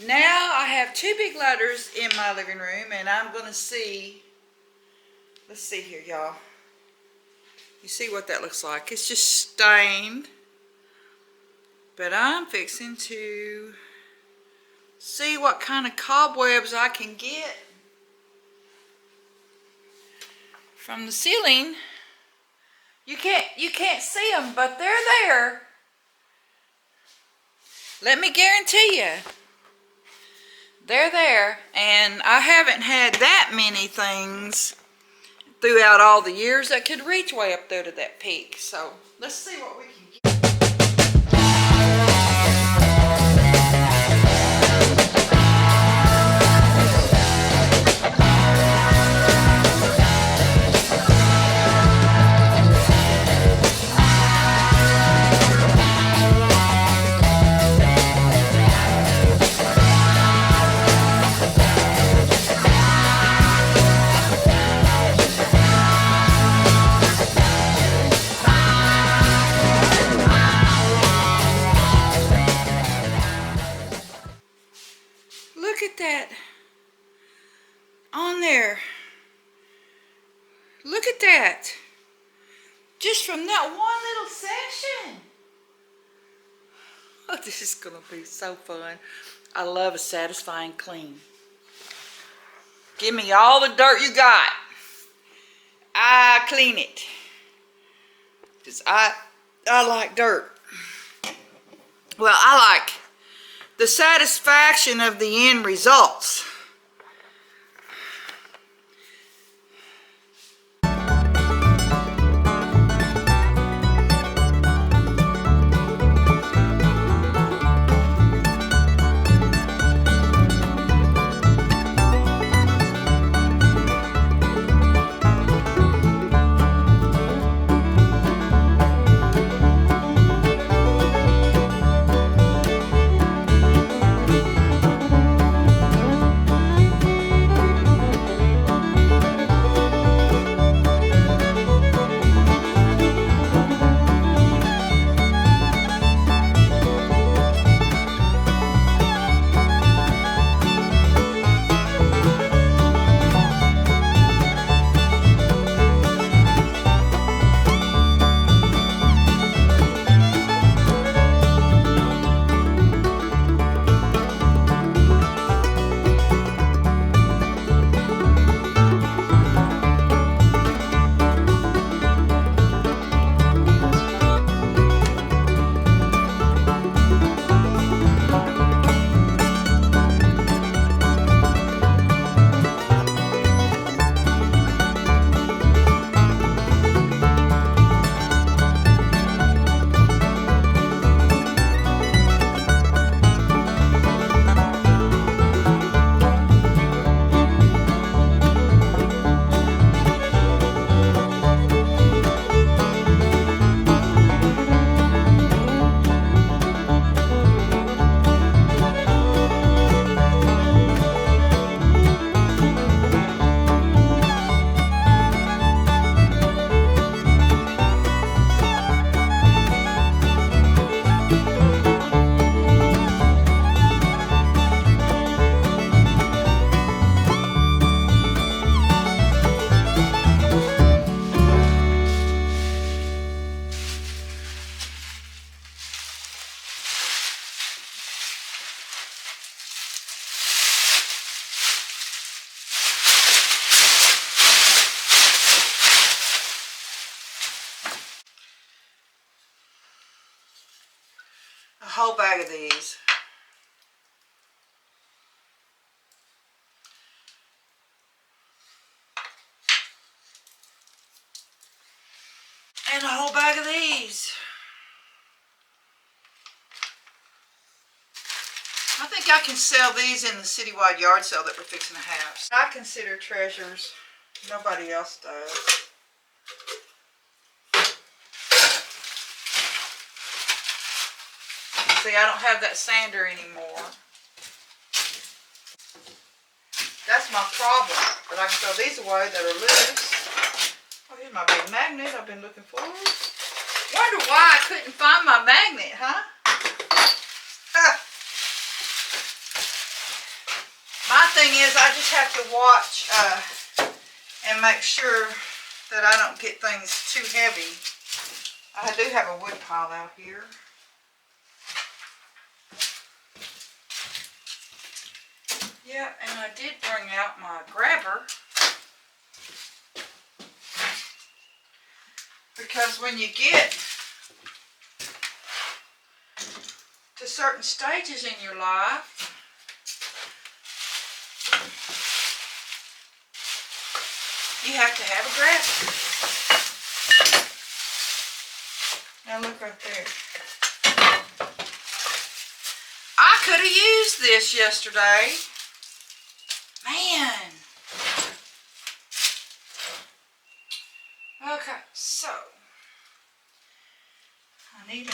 Now I have two big ladders in my living room, and I'm going to see, let's see here, y'all. You see what that looks like? It's just stained. But I'm fixing to see what kind of cobwebs I can get from the ceiling. You can't see them, but they're there. Let me guarantee you, they're there. And I haven't had that many things throughout all the years that could reach way up there to that peak. So let's see what we can get. Look at that on there. Look at that. Just from that one little section. Oh, this is going to be so fun. I love a satisfying clean. Give me all the dirt you got. I clean it. Because I like dirt. Well, I like the satisfaction of the end results. A whole bag of these. And a whole bag of these. I think I can sell these in the citywide yard sale that we're fixing to have. I consider treasures. Nobody else does. See, I don't have that sander anymore. That's my problem. But I can throw these away that are loose. Oh, here's my big magnet I've been looking for. Wonder why I couldn't find my magnet, huh? thing is I just have to watch and make sure that I don't get things too heavy. I do have a wood pile out here. Yeah, and I did bring out my grabber. Because when you get to certain stages in your life, you have to have a grabber. Now look right there. I could have used this yesterday. Man. Okay, so I need a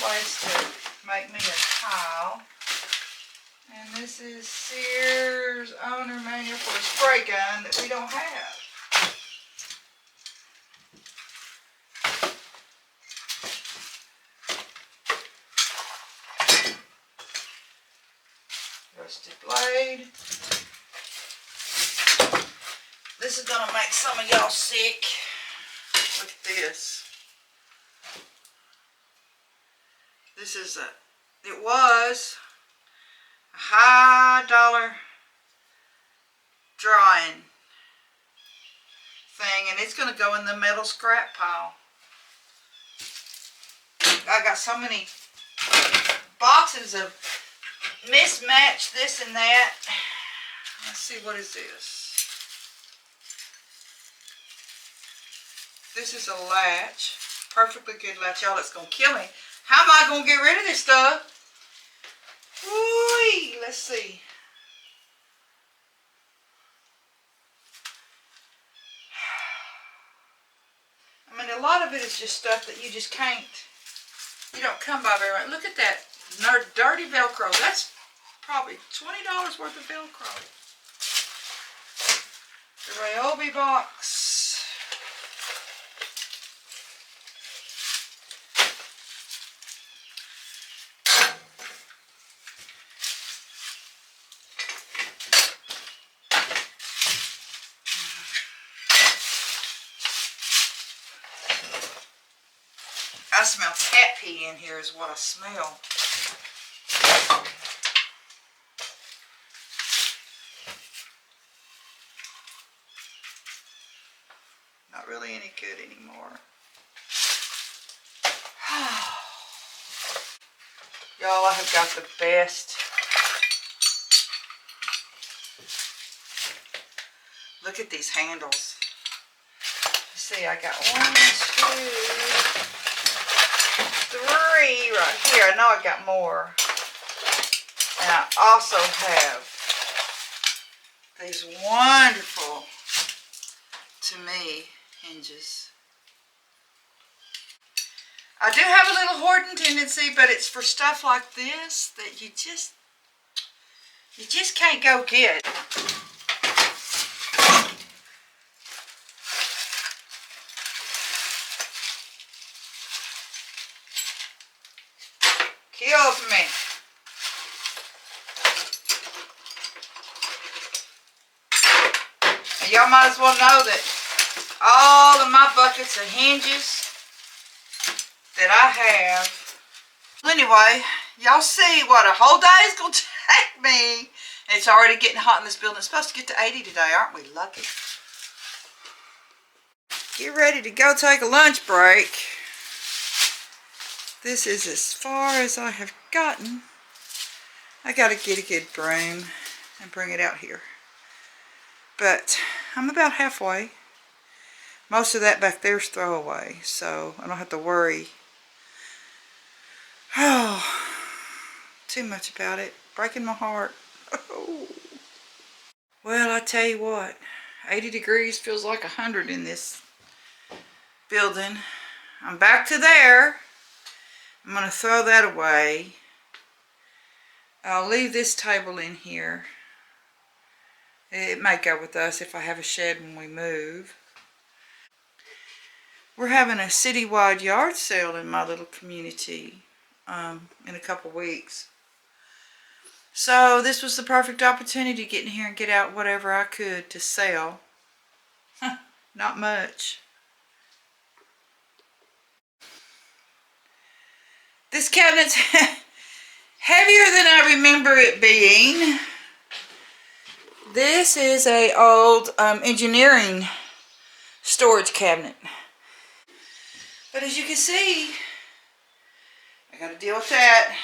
place to make me a tile. And this is Sears owner manual for a spray gun that we don't have. Rusted blade. This is gonna make some of y'all sick. Look at this. This is it was a high dollar drawing thing, and it's gonna go in the metal scrap pile. I got so many boxes of mismatched this and that. Let's see, what is this? This is a latch. Perfectly good latch. Y'all, it's going to kill me. How am I going to get rid of this stuff? Ooh, let's see. I mean, a lot of it is just stuff that you just can't, you don't come by very much. Look at that dirty Velcro. That's probably $20 worth of Velcro. The Ryobi box. I smell cat pee in here is what I smell. Not really any good anymore. Y'all, I have got the best. Look at these handles. You see, I got 1, 2, 3 right here. I know I got more. And I also have these wonderful, to me, hinges. I do have a little hoarding tendency, but it's for stuff like this that you just can't go get. Kills me. And y'all might as well know that all of my buckets of hinges that I have. Anyway, y'all see what a whole day is going to take me. And it's already getting hot in this building. It's supposed to get to 80 today. Aren't we lucky? Get ready to go take a lunch break. This is as far as I have gotten. I got to get a good broom and bring it out here. But I'm about halfway. Most of that back there's throwaway, so I don't have to worry too much about it. Breaking my heart. Well, I tell you what, 80 degrees feels like 100 in this building. I'm back to there. I'm going to throw that away. I'll leave this table in here. It might go with us if I have a shed when we move. We're having a citywide yard sale in my little community in a couple weeks. So this was the perfect opportunity to get in here and get out whatever I could to sell. Not much. This cabinet's heavier than I remember it being. This is a old engineering storage cabinet. But as you can see, I got to deal with that.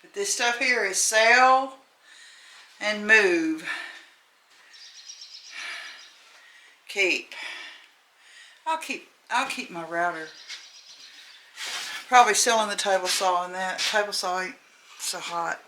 But this stuff here is sell and move. Keep. I'll keep my router. Probably selling the table saw and that. Table saw ain't so hot.